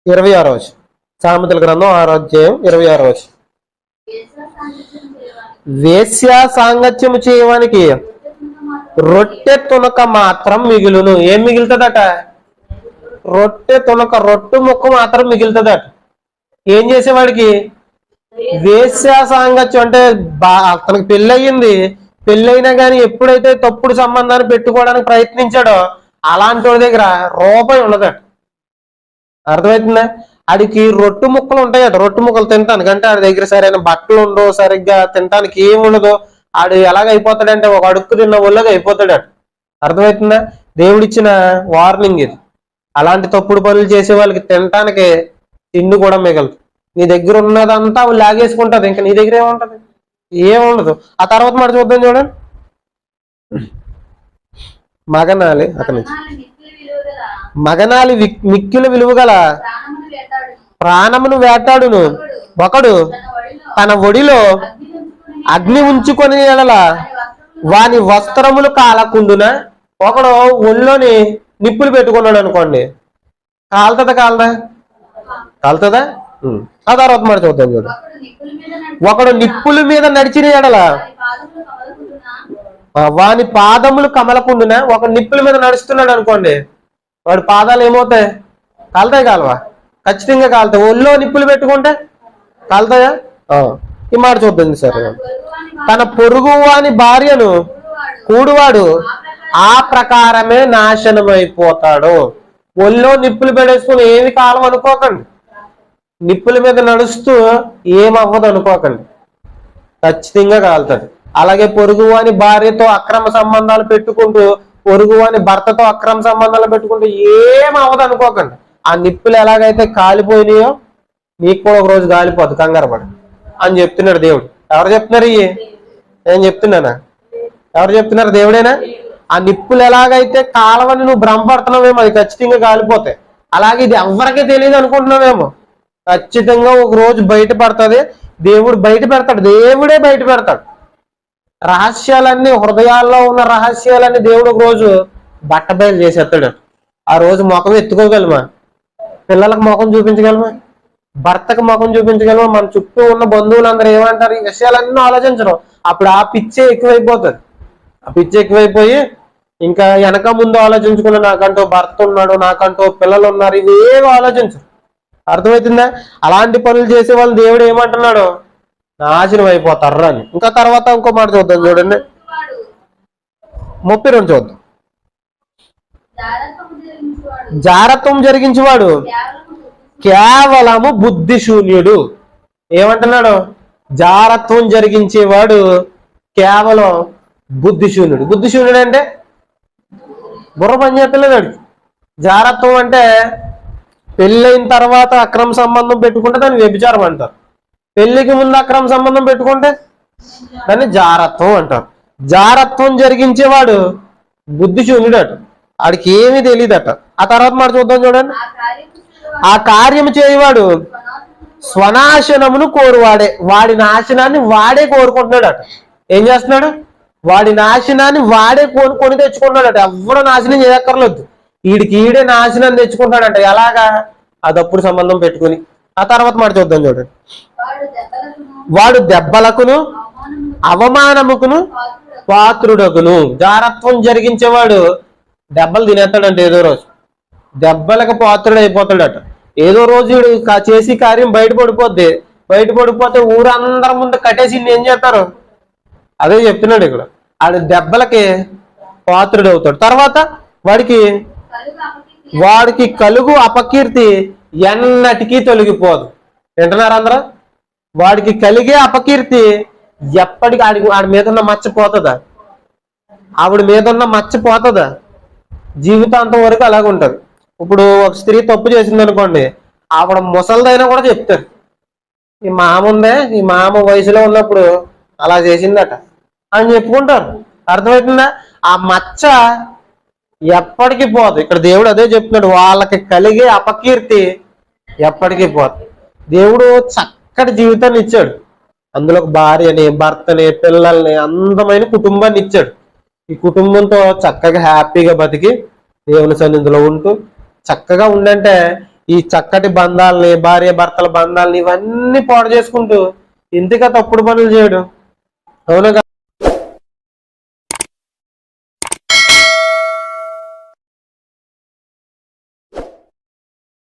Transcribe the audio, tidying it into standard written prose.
26వ వచనం. సామెతల గ్రంథం 6వ అధ్యాయం 26వ వచనం. వేశ్య సాంగత్యము చేయడానికి రొట్టె తునక మాత్రం మిగులును. ఏం మిగులుతుందట? రొట్టె తునక, రొట్టు ముక్క మాత్రం మిగులుతుందట. ఏం చేసేవాడికి? వేశ్య సాంగత్యం అంటే అతనికి పెళ్ళయింది, పెళ్ళైనా కానీ ఎప్పుడైతే తప్పుడు సంబంధాన్ని పెట్టుకోవడానికి ప్రయత్నించాడో అలాంటి వాడి దగ్గర రూపాయి ఉండదట. అర్థమవుతుందా? ఆడికి రొట్టు ముక్కలు ఉంటాయట, రొట్టు ముక్కలు తింటాను కంటే ఆడి దగ్గర సరైన బట్టలు ఉండవు, సరిగ్గా తినడానికి ఏమి ఉండదు. ఆడు ఎలాగ అయిపోతాడంటే ఒక అడుక్కు తిన్న ఒళ్ళగా అయిపోతాడట. అర్థమవుతుందా? దేవుడిచ్చిన వార్నింగ్ ఇది. అలాంటి తప్పుడు పనులు చేసే వాళ్ళకి తినటానికి తిండి కూడా మిగలదు. నీ దగ్గర ఉన్నదంతా లాగేసుకుంటది, ఇంకా నీ దగ్గర ఏముంటది? ఏముండదు. ఆ తర్వాత మాట చూద్దాం చూడండి. మగనాలి అక్కడి నుంచి మగనాలి మిక్కిల విలువ గల ప్రాణమును వేటాడును ఒకడు తన ఒడిలో అగ్ని ఉంచుకొని ఎడల వాని వస్త్రములు కాలకుండున. ఒకడు ఒళ్ళోని నిప్పులు పెట్టుకున్నాడు అనుకోండి, కాలుతుందా? కాలుతుందా? ఆ తర్వాత మాట చూద్దాం చూడు. ఒకడు నిప్పుల మీద నడిచిన ఎడల వాని పాదములు కమలకుండున. ఒక నిప్పుల మీద నడుస్తున్నాడు అనుకోండి, వాడి పాదాలు ఏమవుతాయి? కాలుతాయి కాలవా? ఖచ్చితంగా కాలుతాయి. ఒళ్ళో నిప్పులు పెట్టుకుంటే కాలుతాయా? ఈ మాట చూద్దాం సరే. తన పొరుగు వాని భార్యను కూడువాడు ఆ ప్రకారమే నాశనమైపోతాడు. ఒళ్ళో నిప్పులు పెట్టేసుకుని ఏమి కాలం అనుకోకండి. నిప్పుల మీద నడుస్తూ ఏమవ్వదు అనుకోకండి, ఖచ్చితంగా కాలుతాడు. అలాగే పొరుగువాని భార్యతో అక్రమ సంబంధాలు పెట్టుకుంటూ, పొరుగువాని భర్తతో అక్రమ సంబంధాలు పెట్టుకుంటూ ఏం అవ్వదు అనుకోకండి. ఆ నిప్పులు ఎలాగైతే కాలిపోయినాయో నీకు కూడా ఒక రోజు కాలిపోద్దు, కంగారపడి అని చెప్తున్నాడు దేవుడు. ఎవరు చెప్తున్నారు? నేను చెప్తున్నానా? ఎవరు చెప్తున్నారు? దేవుడేనా? ఆ నిప్పులు ఎలాగైతే కాలవని నువ్వు భ్రమపడుతున్నావేమో అది ఖచ్చితంగా కాలిపోతాయి. అలాగే ఇది ఎవరికీ తెలియదు అనుకుంటున్నావేమో, ఖచ్చితంగా ఒక రోజు బయటపడుతుంది. దేవుడు బయట పెడతాడు, దేవుడే బయట పెడతాడు. రహస్యాలన్నీ, హృదయాల్లో ఉన్న రహస్యాలన్నీ దేవుడు ఒక రోజు బట్టబయలు చేసేస్తాడు. ఆ రోజు ముఖం ఎత్తుకోగలమా? పిల్లలకు ముఖం చూపించగలమా? భర్తకు ముఖం చూపించగలమా? మన చుట్టూ ఉన్న బంధువులందరూ ఏమంటారు? ఈ విషయాలన్నీ ఆలోచించడం. అప్పుడు ఆ పిచ్చే ఎక్కువైపోతుంది. ఆ పిచ్చే ఎక్కువైపోయి ఇంకా వెనక ముందు ఆలోచించుకున్న, నాకంటూ భర్త ఉన్నాడు, నాకంటూ పిల్లలు ఉన్నారు, ఇవేవి ఆలోచించరు. అర్థమవుతుందా? అలాంటి పనులు చేసే వాళ్ళు దేవుడు ఏమంటున్నాడు? నాశనం అయిపోతారు అని. ఇంకా తర్వాత ఇంకో మాట చూద్దాం చూడండి, 32 చూద్దాం. జారత్వం జరిగించేవాడు కేవలము బుద్ధిశూన్యుడు. ఏమంటున్నాడు? జారత్వం జరిగించేవాడు కేవలం బుద్ధిశూన్యుడు. బుద్ధిశూన్యుడు అంటే బుర్ర పనిచేస్తలేడు. జారత్వం అంటే పెళ్ళైన తర్వాత అక్రమ సంబంధం పెట్టుకుంటే దాన్ని వ్యభిచారం అంటారు. పెళ్లికి ముందు అక్రమ సంబంధం పెట్టుకుంటే దాన్ని జారత్వం అంటారు. జారత్వం జరిగించేవాడు బుద్ధిశూన్యుడు అట, వాడికి ఏమీ తెలియదట. ఆ తర్వాత మాట చూద్దాం చూడండి. ఆ కార్యము చేయవాడు స్వనాశనమును కోరువాడే. వాడి నాశనాన్ని వాడే కోరుకుంటున్నాడు అట. ఏం చేస్తున్నాడు? వాడి నాశనాన్ని వాడే కొని తెచ్చుకుంటున్నాడట. ఎవరు నాశనం చేయక్కర్లేదు, వీడికి ఈడే నాశనం తెచ్చుకుంటాడంట. ఎలాగా? అదప్పుడు సంబంధం పెట్టుకుని. ఆ తర్వాత మాట చూద్దాం చూడండి. వాడు దెబ్బలకును అవమానముకును పాత్రుడకును. జారత్వం జరిగించేవాడు దెబ్బలు తినేస్తాడంట. ఏదో రోజు దెబ్బలకు పాత్రుడు అయిపోతాడట. ఏదో రోజు చేసి కార్యం బయటపడిపోద్ది. బయటపడిపోతే ఊరందరి ముందు కట్టేసి ఏం చేస్తారు? అదే చెప్తున్నాడు ఇక్కడ. ఆడు దెబ్బలకి పాత్రుడు అవుతాడు. తర్వాత వాడికి కలుగు అపకీర్తి ఎన్నటికీ తొలగిపోదు. వింటున్నారు అందరూ? వాడికి కలిగే అపకీర్తి ఎప్పటికీ ఆడి మీద ఉన్న మర్చిపోతుందా? ఆవిడ మీద ఉన్న మర్చిపోతుందా? జీవితాంతం వరకు అలాగ ఉంటది. ఇప్పుడు ఒక స్త్రీ తప్పు చేసింది అనుకోండి, ఆవిడ ముసలిదైనా కూడా చెప్తారు, ఈ మామ ఉందే, ఈ మామ వయసులో ఉన్నప్పుడు అలా చేసిందట అని చెప్పుకుంటారు. అర్థమవుతుందా? ఆ మచ్చ ఎప్పటికీ పోదు. ఇక్కడ దేవుడు అదే చెప్తున్నాడు, వాళ్ళకి కలిగే అపకీర్తి ఎప్పటికీ పోదు. దేవుడు చక్కటి జీవితాన్ని ఇచ్చాడు, అందులో భార్యని, భర్తని, పిల్లల్ని, అందమైన కుటుంబాన్ని ఇచ్చాడు. ఈ కుటుంబంతో చక్కగా హ్యాపీగా బతికి దేవుని సన్నిధిలో ఉంటూ చక్కగా ఉండంటే ఈ చక్కటి బంధాలని, భార్య భర్తల బంధాలని ఇవన్నీ పాడు చేసుకుంటూ ఇంతగా తప్పుడు పనులు చేయడం. అవునా